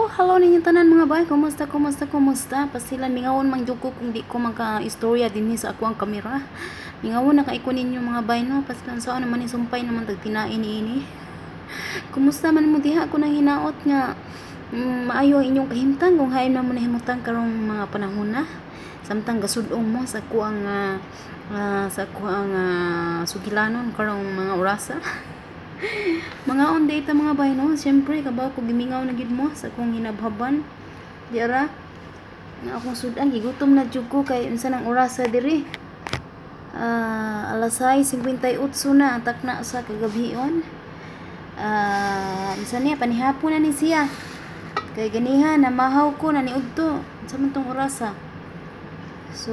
Hello ninyo tanan mga bay. Kumusta? Pasilan mingawon man jud ko kung di ko magka-istorya dinhi sa ako ang kamera. Mingawon na kay ko ninyo mga bay no. Pasilan saan naman ni sumpay naman tag tinain ini. Kumusta man mo diha ako nang hinaot nga maayo inyong kahimtang kung hayon man mo nahimutang karong mga panahon na. Samtang gasudong mo sa kuang sugilanon karong mga orasa. Mga on data mga bay no, siyempre kabaw ko gimingaw na gid mo sa akong hinabhaban diara nga akong sudan gigutom na jud ko kay unsa nang orasa diri. Alas 6:58 na atak na sa kagabhion. Unsa niya panihapon na ni siya kay ganiha na mahaw ko na niudto sa man tong orasa. So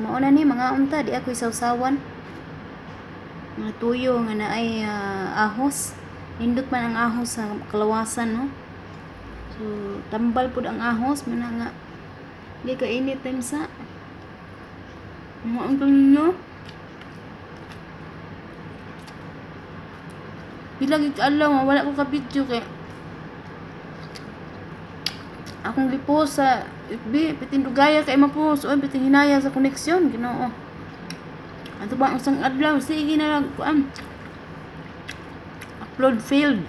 mao na ni mga unta di ako isawsawan mga tuyo nga naay ahos. Nindot man ang ahos sa kalawasan no. So tambal pud ang ahos man nga di ka init time sa mo ang ninyo. Bilagi ka alaw wala ko ka video kay akong gipost sa FB bitin dugaya kay mapost o bitin hinaya sa koneksyon Ginoo. Ato ba ang isang adlaw sige na lang upload failed.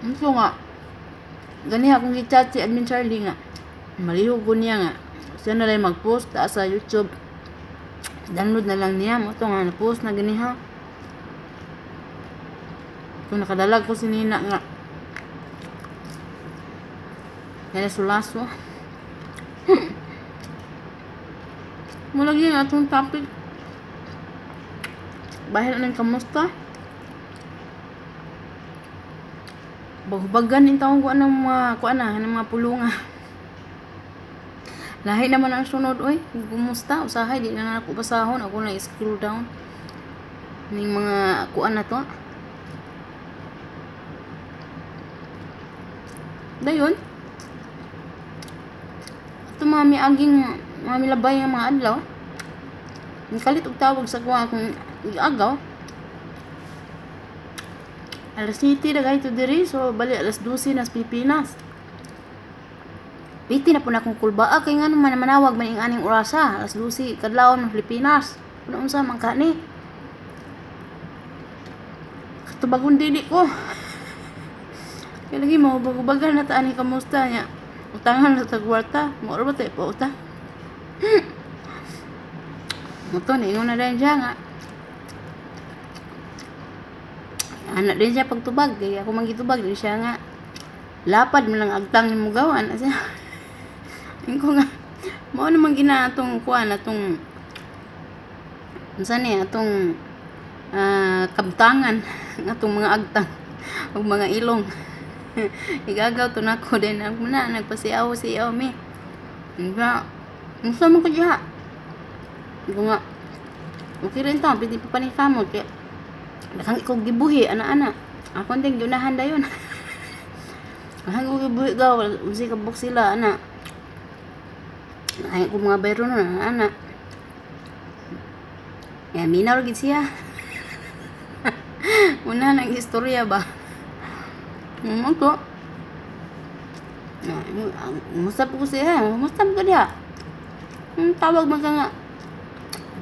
Ito nga gani akong gichat si admin Charlie nga malihog ko niya nga siya na lang mag-post sa YouTube, download na lang niya mo ito nga na-post na ganiha. Kung nakadalag ko si Nina nga kaya sulaso mo lagi nga itong topic bahil ng kamusta bahubagan yung taong kuan ng mga pulunga lahi naman ang sunod oy kumusta usahay di na ako basahon ako na scroll down ning mga kuan na to dayon ito mga miaging mga milabay nga mga adlaw nikalit og tawag sa kuha akong agaw alas 7 na kahit diri so bali alas 12 na sa Pilipinas. Piti na po na akong kulbaa kay nga naman manawag man yung aning orasa alas 12 kadlawon ng Pilipinas kung unsa man kani katubagon dili ko kaya lagi mahubagan na taan ni kamusta niya utangan na sa kwarta mo ba tayo pa utang moto na ingon na din siya nga anak din siya pagtubag kaya ako magitubag din siya nga lapad mo lang agtang ni mo gawan siya ko nga mao naman gina atong kuan atong unsa ni atong kabtangan atong mga agtang ug mga ilong igagaw to nako din ako na nagpasiaw mi nga unsa man ko diha ko nga okay rin to pwede pa panikamot kaya nakang ikaw gibuhi ana ako din gunahan dayon nakang ikaw gibuhi gaw usi kabuk sila ana ay ko mga bayro na ana ya minaw gid siya una nang istorya ba ko musta po ko siya musta po ka diha tawag man ka nga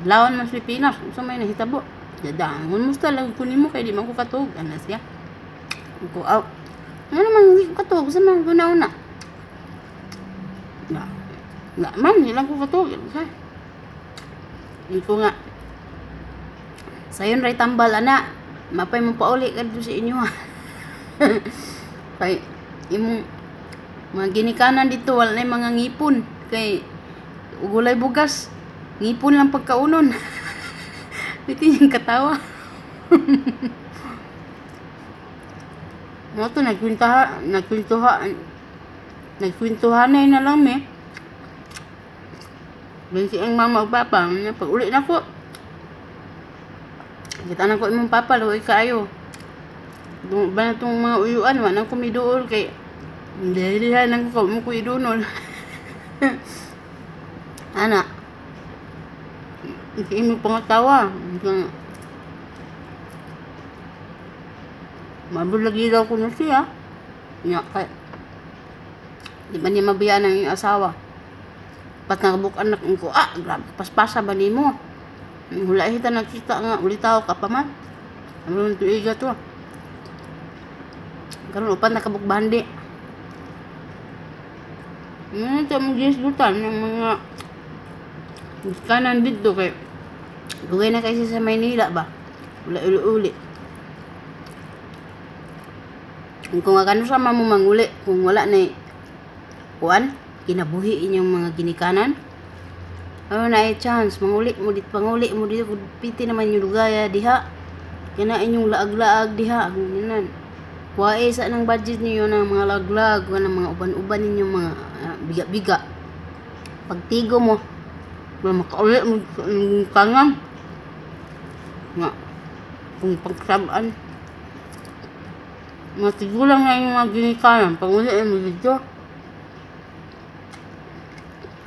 lawan mas Pilipinas so may nahitabo dadaan musta lang kunin mo kay di man ko katog ana siya ko aw ano man hindi ko katog sa mga una na man ilang ko katog sa ko nga sayon ray tambal ana mapay mo pauli kadto sa inyo kay imong mga ginikanan dito wala na mga ngipon kay gulay bugas ngipon lang pagkaunon piti yung katawa mo to nagkwintuhan na lang me si ang mama o papa pag uli na ko kita na ko imong papa luoy kaayo ba na itong mga uyuan wa nang kumiduol kay hindi lang ko mo kuidunol anak hindi mo pangatawa mabulagi daw ko na siya Nya kay di man niya mabiyaan ang iyong asawa. Pat nakabuk anak ko, grabe, paspasa ba nimo? Hula hita nakita nga, ulitaw ka pa man. Ano nito iga to? Karon upat nakabuk bandi. Ito ang gisgutan ng mga kanan dito kay dugay na kasi sa Maynila ba? Wala uli-uli. Kung agano sa mamumanguli, kung wala na kuan, kinabuhi inyong mga ginikanan. Ano na chance, panguli mo dito, piti naman yung lugaya diha. Kaya inyong laag-laag diha, ganyan. Kuwae sa ng budget niyo ng mga laglag, ng mga uban-uban ninyong mga biga-biga. Pagtigo mo, wala makauli mo kanang. Nga, kung pagsabaan, matigulang na yung mga ginikanan, panguli mo dito.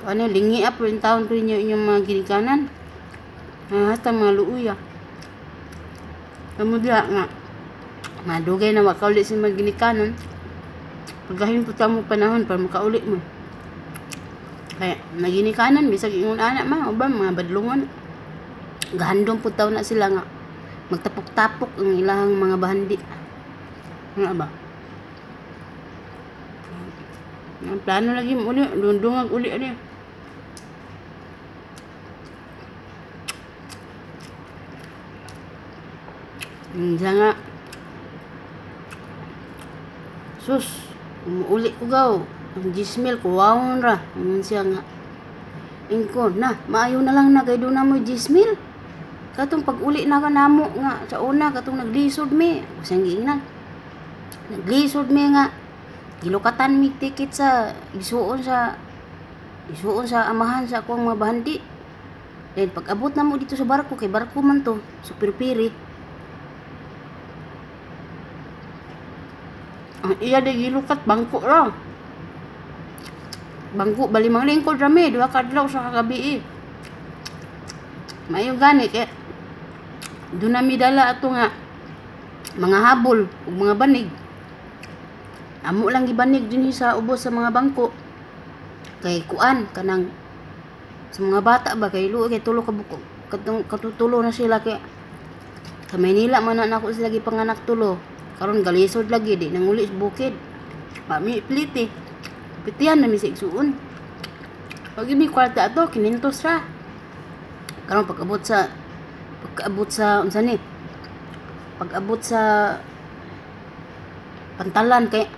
Ano, lingi up rin taon rin yung mga ginikanan. Hata mga luuya. Kamudya nga, madugay na makauli sa mga ginikanan. Pagkahin po mo panahon para makauli mo. Kaya, naginikanan, bisag ingon anak ma, o ba, mga badlungon. Gahandong po taon na sila nga. Magtapok-tapok ang ilahang mga bahandi. Ano ba? Ang plano lagi mo uli, lundungag uli ano. Siya nga, sus, umuuli ko gaw. Ang gismil, kuwawon ra. Siya nga, ingko, na, maayo na lang na, kay doon na mo gismil. Katong pag-uli na ka namo nga, sa una, katong naglisod mi. Kusang giingnan. Naglisod mi nga, gilukatan mi ticket sa, isuon sa amahan sa akong mga bahandi. Then, pag abot na mo dito sa barko, kay barko man to, supir-piri. Ang iya di gilukat bangko ra. Bangko bali mang lingkod rami 2 kadlaw sa kagabi. Mayo gani kay doon nami dala ato nga mga habol ug mga banig. Amo lang gibanig dinhi sa ubos sa mga bangko. Kay kuan kanang sa mga bata ba kay luoy kay tulo ka buko. Katutulo na sila kay sa Maynila man na ako sila gipanganak tulo. Karon galisod lagi di nanguli sa bukid. Mami pliti. Pitihan na mi sa igsuon. Pag mi kwarta ato 500 ra. Karon pag-abot sa unsa ni? Pag-abot sa pantalan kay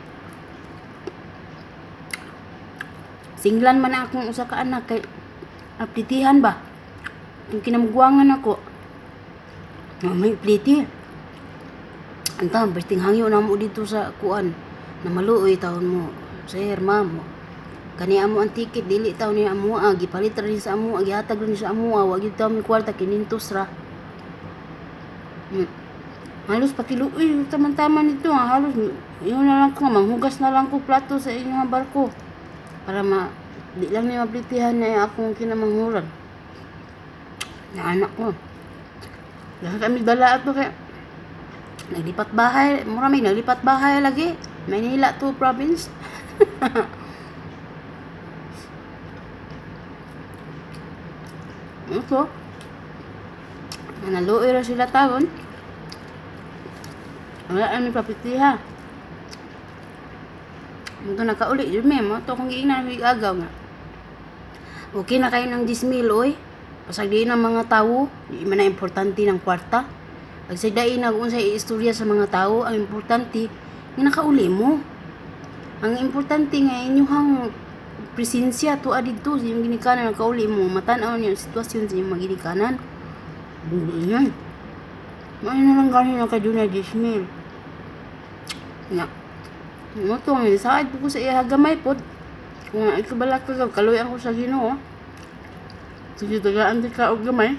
singlan man akong usa ka anak kay aplitihan ba? Yung kinamugwangan ako. May pliti. Anta, besting hangyo na mo dito sa kuan. Na maluoy taon mo. Sir, ma'am. Kani amo ang ticket, dili taon ni amo. Gipalit rin sa amo. Gihatag rin sa amo. Wag yung taon ni kwarta, 500 ra. Halos pakiluoy. Taman-taman nito. Halos, yun na lang ko. Manghugas na lang ko plato sa inyong barko. Para di lang niya maplitihan na akong kinamanghuran. Na anak ko. Lahat kami dala ato kaya. Naglipat bahay, marami naglipat bahay lagi. Maynila to province. Ito. Naluoy ra sila taon. Wala ang papitiha. Ito nakauli, yun mo. Ito kung giingnan may agaw nga. Okay na kayo ng 10,000 oy. Pasag di ng mga tao, di man na importante ng kwarta. Pag sagdain na kung sa istorya sa mga tao, ang importante, nga nakauli mo. Ang importante nga inyong presensya to adito sa inyong ginikanan, nakauli mo, matanaw niyo ang sitwasyon sa inyong mga ginikanan. Hindi yan. May na lang gano'n na kayo na 10,000. Nga. Ano to, saad po ko sa iya hagamay po. Kung ikabalak ka, kaluyan ko sa Ginoo. Sige, tagaan di ka og gamay.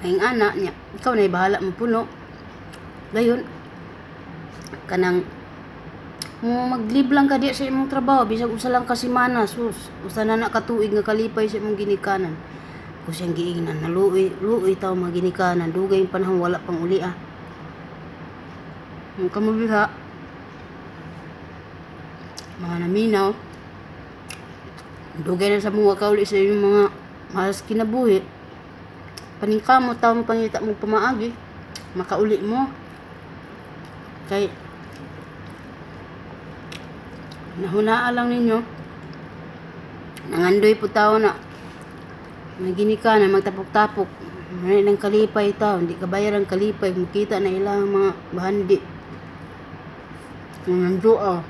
Ay anak niya, ikaw na bahala mo puno. Gayon, kanang maglib lang ka di sa imong trabaho, bisag usa lang ka semana, sus, usa na katuig nga kalipay sa imong ginikanan. Kung siyang giingnan, luoy tao mga ginikanan, dugay yung panahon wala pang uli. Ang kamuliha, mga naminaw. Dugay na sa mga kauli sa inyong mga malas kinabuhi. Paningkamot, tao mo pangita mo pamaagi. Makauli mo. Kay nahunaa lang ninyo. Nangandoy po tao na naginika na magtapok-tapok. May ng kalipay tao. Hindi kabayar ang kalipay. Makita na ilang mga bahandi. Nandoa.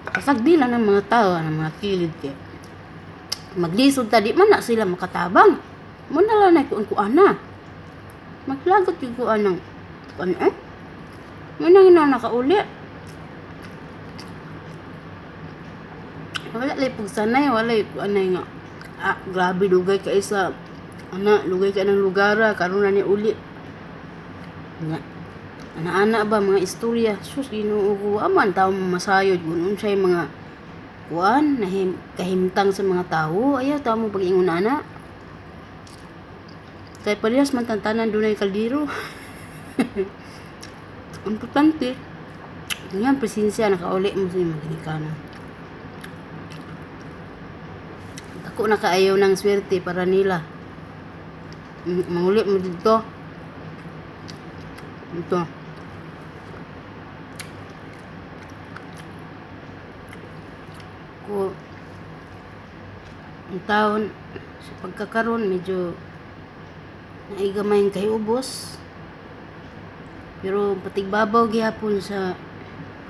Kasagdi lang ng mga tao, ng mga kilid kaya. Maglisod ta, di man na sila makatabang. Muna lang na kuan na. Maglagot yung kuan ng muna nga nakauli. Wala lay pagsanay, wala kuan na nga. Grabe lugay ka isa. Lugay ka ng lugara, karon na ni uli. Nga. Ana-ana ba mga istorya? Sus, Ginoo, aman tao masayod kuno unsay mga kuan kahimtang sa mga tao. Ayaw tao mo pag-ingon ana. Kay parehas man tantanan dunay kaldero. Importante. Nga presensya nakauli mo sa mga ginikanan. Ako nakaayaw ng swerte para nila. Manguli mo dito. Ito. Ko ang taon sa pagkakaroon medyo naigamay kay ubos, pero patigbabaw gihapon sa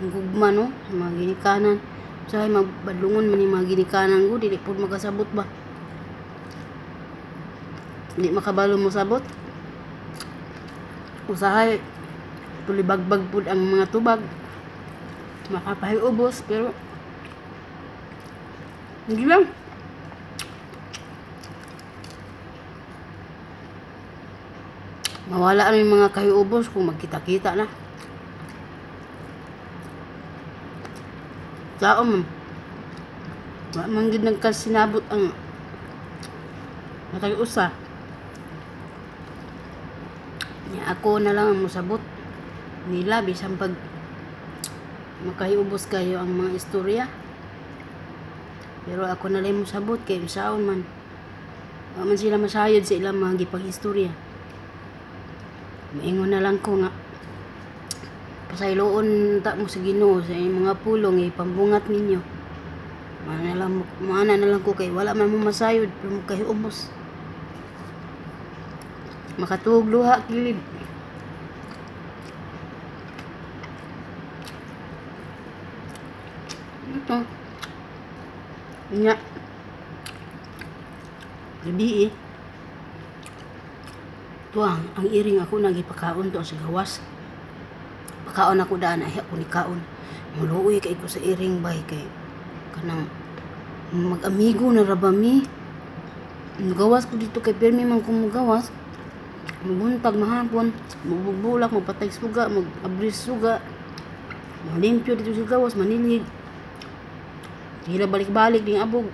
gugma no sa mga ginikanan usahay magbadlungon man ni mga ginikanan ko dili pud makasabot ba, hindi makabalo mo sabot usahay tulibagbag pud ang mga tubag makapahiubos pero hindi lang. Mawala na yung mga kahiubos kung magkita-kita na. Tao man. Wala man gid nagkasinabot ang nakagiusa. Ako na lang ang musabot nila bisan pag makahiubos kayo ang mga istorya. Pero ako na lang musabot kay usaon man. Wa man sila masayod sa ilang mga gipag-istorya. Maingon na lang ko nga pasayloon ta mo sa Ginoo sa mga pulong ipambungat ninyo. Mana na lang ko kay wala man mo masayod pero makahiubos. Makatuog luha kilid. Ito. Nya. Gabi tuang ang iring ako nagipakaon to sa gawas. Pakaon ako daan ay ako ni kaon. Muluoy kay ko sa iring bay kay kanang mag-amigo na rabami. Gawas ko dito kay permi man kung gawas. Mabuntag mahapon, magbubulak, magpatay suga, mag-abris suga. Malimpyo dito sa gawas, manilig. Hila balik-balik ding abog.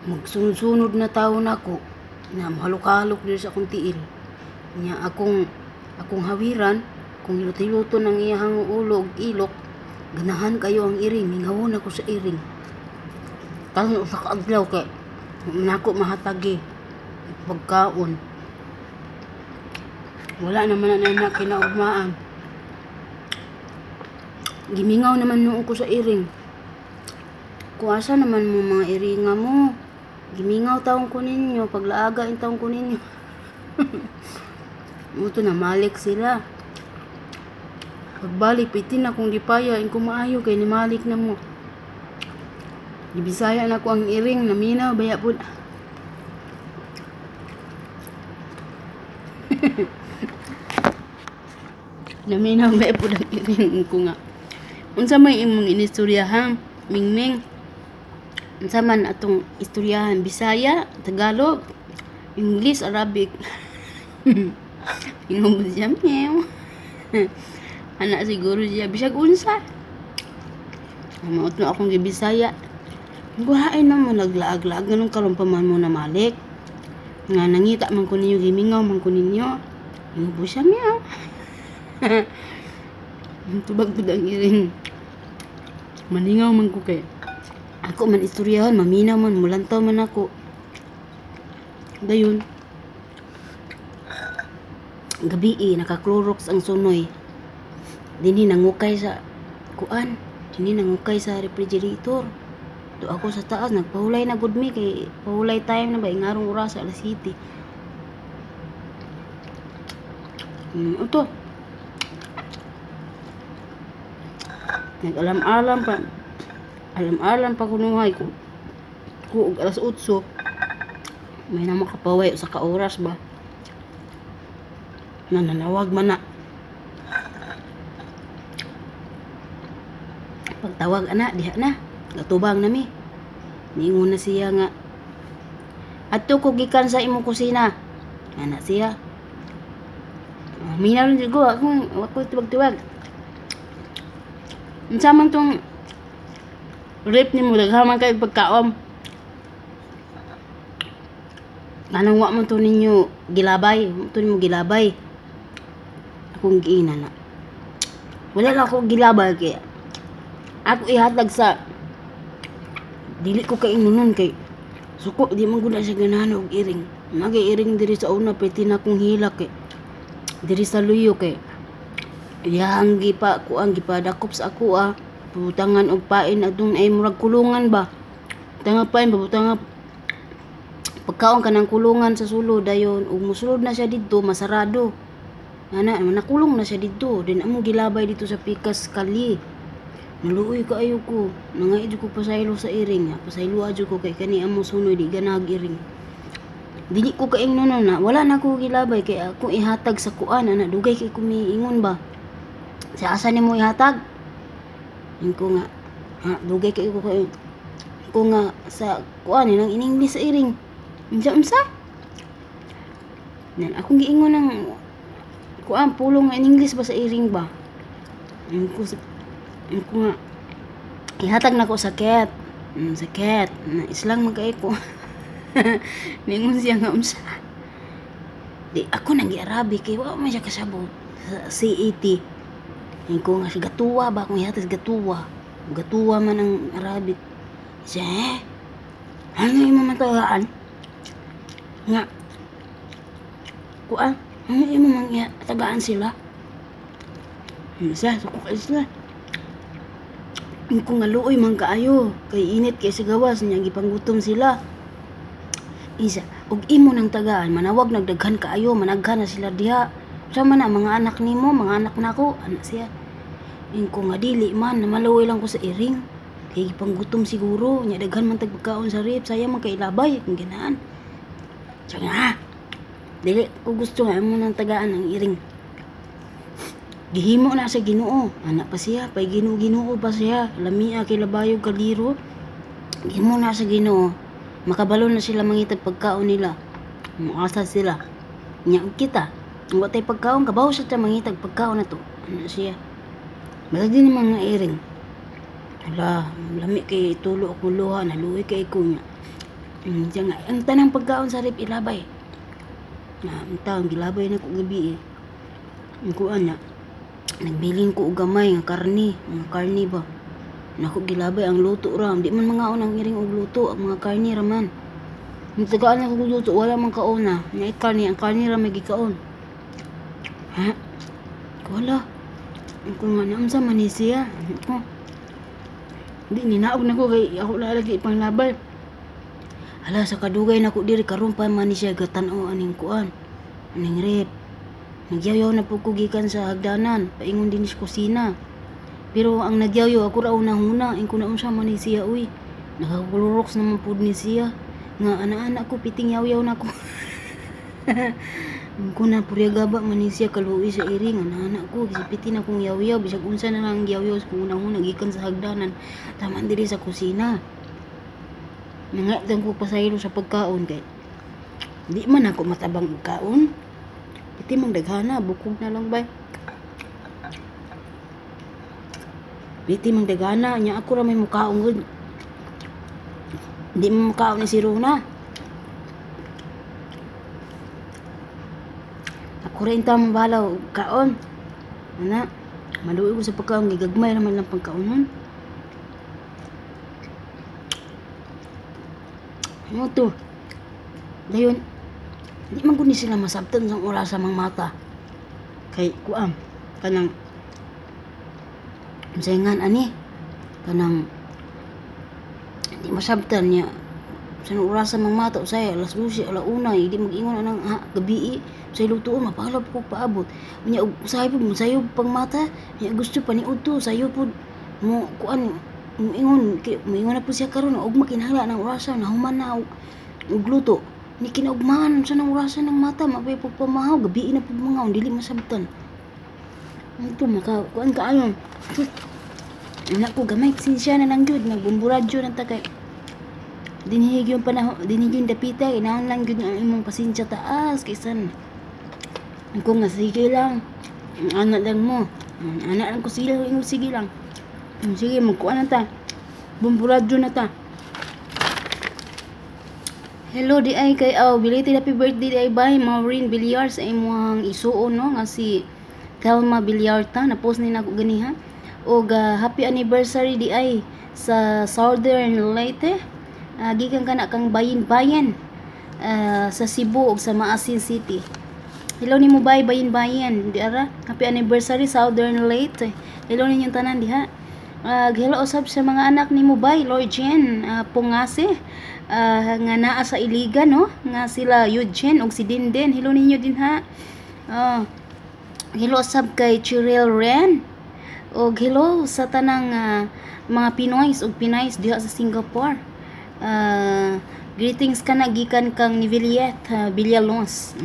Magsunod-sunod na taon ako na mahalok-halok dito sa akong tiil. Nya akong hawiran, kung hiluto ng iyahang ulo ug ilok, ganahan kayo ang iring, mingawon ako sa iring. Tanong sa kaaglaw kay nako mahatagi pagkaon. Wala naman na kinaugmaan. Gimingaw naman noon ko sa iring. Kuasa naman mo mga iringa mo. Gimingaw taong ko ninyo. Paglaaga in taong ko ninyo. Muto na malik sila. Pagbalik, pitin na kung di paya. In kumaayo kay ni malik na mo. Gibisaya na ko ang iring. Naminaw, baya po. Naminaw, baya po ang iring ko nga. Unsa may imong inistoryahan, Mingming? Unsa man atong istoryahan, Bisaya, Tagalog, English, Arabic. Ingong siya mew. Anak siguro siya bisag unsa. Maot na akong gibisaya. Guhain na mo naglaag-laag ganun karon pa man mo na malik. Nga nangita man ko ninyo gimingaw man ko ninyo. Ingong siya mew. Tubag pud ang iring. Maningaw man ko kay. Ako man istoryahan, maminaw man, mulantaw man ako. Dayon. Gabi naka-Clorox ang sunoy. Dinhi nangukay sa kuan. Dinhi nangukay sa refrigerator. Do ako sa taas, nagpahulay na gud mi kay pahulay time na ba ingarong oras sa alas 7. Ito. Nag-alam-alam pa. Alam-alam pa kunuhay ko. Ko alas 8. May na makapaway sa ka-oras ba. Nananawag man na. Pagtawag ana, diha na. Gatubang na mi. Niingon na siya nga. Adto ko gikan sa imong kusina. Ana siya. Minaw lang sigo. Ako tubag-tubag. Unsa man tong rip ni mo daghaman kay pagkaom. Anong wa man to ninyo gilabay? To ninyo gilabay. Akong giina na. Wala lang ako gilabay kay ako ihatag sa dili ko kay inunon kay suko di man gud siya ganahan og iring. Nag-iring diri sa una pwede na kong hilak kay diri sa luyo kay yang gipa kuang gipadakop sa ako butangan og pain adun ay murag kulungan ba. Tanga pain butanga pagkaon kanang kulungan sa sulod dayon ug mosulod na siya didto masarado. Ana nakulong na siya didto din amo gilabay dito sa pikas kali. Naluoy kaayo ko. Nangaid ko pasaylo sa iring. Pasaylo adyo ko kay kani amo sunoy di ganag iring. Dili ko kaingnon na wala na ko gilabay kay ako ihatag sa kuan ana dugay kay kumiingon ba. Sa asa nimo ihatag? Ingko nga dugay kay ko nga sa kuan nang in-English sa iring. Unsa? Nan akong giingon ng kuan pulong nga in-English ba sa iring ba? Ingko nga ihatag na ko sa cat. Sa cat. Na islang magkay ko. Ningon siya nga unsa. Di ako nang gi-Arabi kay wa man siya kasabot sa CET. Ingko nga si gatuwa ba akong ihatag gatuwa. Gatuwa man ang Arabic. Siya ano imo matagaan? Nga kuan ano imo man tagaan sila? Sa ko kay sila. Kung nga luoy man kaayo kay init kay sa gawas niya gipanggutom sila. Isa ug imo nang tagaan manawag nagdaghan kaayo managhan na sila diha. Sa man ang mga anak nimo, mga anak nako, anak siya. Ingko nga dili man na maluoy lang ko sa iring. Kay gipanggutom siguro nya daghan man tag pagkaon sa rip saya man kay labay kung ganaan. So nga dili ko gusto nga imo nang tagaan ang iring. Gihimo na sa Ginoo. Anak pa siya, pay Ginoo pa siya. Lamia kay labayog kaliro. Gihimo na sa Ginoo. Makabalo na sila mangitag pagkaon nila. Muasa sila. Nya kita. Wa tay pagkaon kabaw sa ta mangitag pagkaon na to. Ano siya? Basta din mga iring. Ala, lami kay tulo ako luha na luwi kay ko nya. Diyan nga ang tanang pagkaon sa rip ilabay. Na ang gilabay na ko gabi Ang kuan na nagbilin ko og gamay nga karni, mga karni ba. Nako gilabay ang luto ra, di man mga unang iring og luto, ang mga karni ra man. Nitagaan na ko luto, wala man kauna. Nga karni, ang karni ra may gikaon. Ha? Wala. Kung nga naamsa man ni siya. Di ninaog na ko kay ako lalagi ipanglabay. Hala sa kadugay na ko diri karon pa man ni siya gatan-o aning kuan. Aning rep. Nagyayaw na po ko gikan sa hagdanan, paingon din sa kusina. Pero ang nagyayaw ako raw huna, ingko na unsa man ni siya uy. Nakakulorox naman pud ni siya. Nga ana-ana ko piting yaw na ko. Ingko na puryagaba man ni siya kaluoy sa iring, ana-ana ko gisipitin akong yaw bisag unsa na lang yaw kung una gikan sa hagdanan, taman diri sa kusina. Nangatang ko pasaylo sa pagkaon kay di man ako matabang kaon. Iti mang daghana, bukog na lang ba? Iti mang daghana, nya ako ra may mukaon gud. Di mo mukaon ni si Rona. Ako rin ta mabalaw kaon. Ana, Maluoy ko sa pagkaon, gigagmay naman lang pagkaon. Ano to? Dayon, di man ko ni sila masabtan sa oras sa mga mata. Kay kuam, kanang sayangan ani, kanang di masabtan niya. Sa oras sa mga mata, usay, alas 12, alauna, hindi mag-ingon anang gabi, usay lutuon, mapalap ko paabot. Unya, usay po, sayo pang mata, niya gusto pa ni Uto, sayo po, mo, kuan, moingon na po siya karon og makinahanglan ng orasan nahuman na og luto ni kinaugmahan sa nang orasan ng mata mapay pug pamahaw gabi na pug mga dili masabtan ito maka kuan kaayo anak ko gamay sinsya na lang gyud nagbumburadyo na ta kay dinhig yung panahon dinhig yung dapita kinahanglan lang gyud ang imong pasensya taas kaysan kung nga sige lang anak lang mo anak lang ko sila ingon sige lang. Sige, magkuha na ta. Bumburadyo na ta. Hello, di ay kay belated happy birthday di ay by Maureen Villar sa imong isuon no nga si Thelma Villarta na post ni nako ganiha. Og happy anniversary di ay sa Southern Leyte. Gikan kana kang bayin-bayan sa Cebu ug sa Maasin City. Hello nimo bay bayin-bayan. Di ara happy anniversary Southern Leyte. Hello ninyong tanan diha. Hello usab sa mga anak ni Mubay, Lord Jen, Pungase, nga naa sa Iligan, no? Nga sila Eugene ug si Dinden. Hello ninyo din ha. Hello usab kay Chirel Ren. Og hello sa tanang mga Pinoys ug Pinays diha sa Singapore. Greetings ka na gikan kang ni Villiet, Villalons.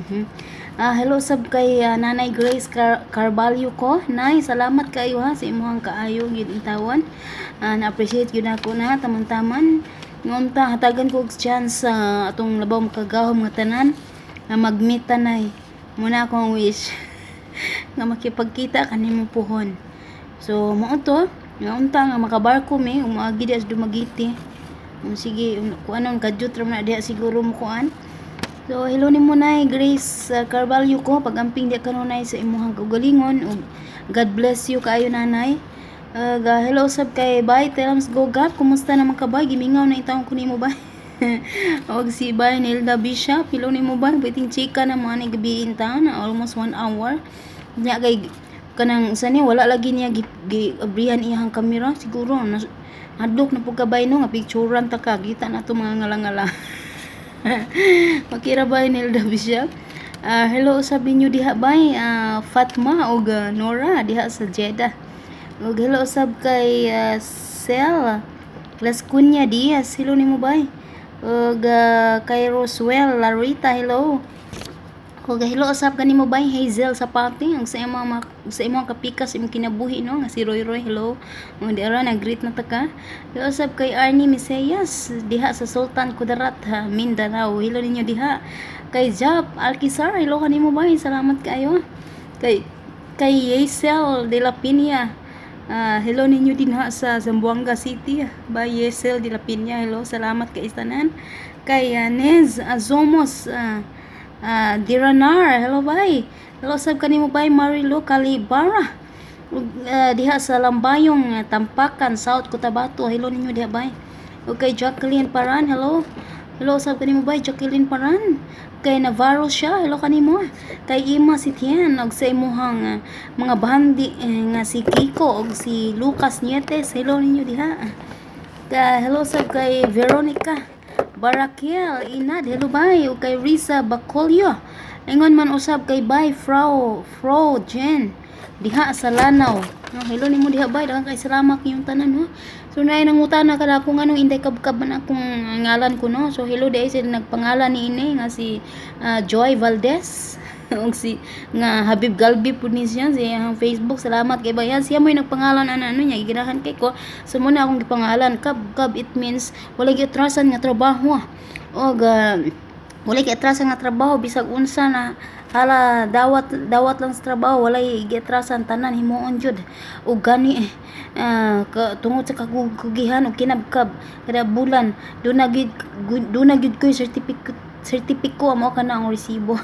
Hello sab kay Nanay Grace Carvalho ko. Nay, salamat kayo ha sa imong kaayo gyud intawan. Na-appreciate gyud ako na taman-taman. Ngunta hatagan ko og chance sa atong labaw makagahom nga tanan na mag-meet tanay. Muna akong wish nga makipagkita kanimo puhon. So mao to, ngunta nga makabarko mi umaagi di as Dumagiti. Sige, kung anong kadyot ra na diha siguro mo kuan. So, hello ni mo na Grace Carvalho ko. Pag-amping di kanunay sa imuhang kaugalingon. God bless you kayo nanay. Hello sab kay Bay Telams Gogap. Kumusta naman ka ba? Gimingaw na itawang ko ni mo ba? Og si Bay Nilda Bishop. Hello ni mo ba? Biting chika na mga ni gabi inta na almost 1 hour. Nya kay kanang sani wala lagi niya giabrihan iyang kamera. Siguro hadlok na pug kabay no nga picturean ta ka. Kita na to mga ngala-ngala. Makira ba Nilda Bishop? Hello sabi nyo diha bay Fatma o Nora diha sa Jeddah. Og hello sab kay Sel Las Cunha Diaz. Hello nimo bay. Og kay Roswell Larita hello. Og hello sab kanimo bay Hazel Sapati ang sa imong kapikas imong kinabuhi no nga si Roy hello. Mo di ara nag-greet na ta ka. Hello sab kay Arnie Miseyas diha sa Sultan Kudarat Mindanao. Hello ninyo diha. Kay Jap Alkisar hello kanimo bay. Salamat kayo. Kay Yesel de la Piña. Hello ninyo din ha sa Zamboanga City. By Yesel de la Piña. Hello, salamat kay tanan. Kay Nez Azomos Diranar, hello bay. Hello sab kanimo bay Marilo Calibara. Diha sa Lambayong Tampakan, South Cotabato. Hello ninyo diha bay. Okay, Jacqueline Paran, hello. Hello sab kanimo bay Jacqueline Paran. Kay Navarro siya, hello kanimo. Kay Ima Sitien og sa imuhang mga bandi nga si Kiko og si Lucas Nietes. Hello ninyo diha. Hello sab kay Veronica Barakiel Inad, hello bay. O kay Risa Bacolio. Ingon man usab kay bay Frau Jen diha sa Lanao. Hello nimo diha bay, daghang kay salamat yung tanan no. So naay nangutana kada kung anong inday kabkab man akong ngalan ko no. So hello day sa nagpangalan ni ini nga si Joy Valdez og si nga Habib Galbi pud ni siya sa Facebook. Salamat kay bayan siya mo nagpangalan ano niya gigirahan kay ko. So mo na akong gipangalan kab it means wala gyud atrasan nga trabaho og wala gyud atrasan nga trabaho bisag unsa na hala dawat lang sa trabaho wala giatrasan tanan himuon jud ug gani tungod sa kagugihan ug kinabkab kada bulan do na gid ko certificate mo kana ang resibo.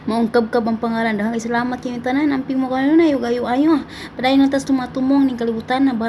Maungkab-kab ang pangalan. Dahang salamat kayo tanan. Amping mo kayo na. Ayo-ayo. Padayon lang tas tumatumong ning kalibutan na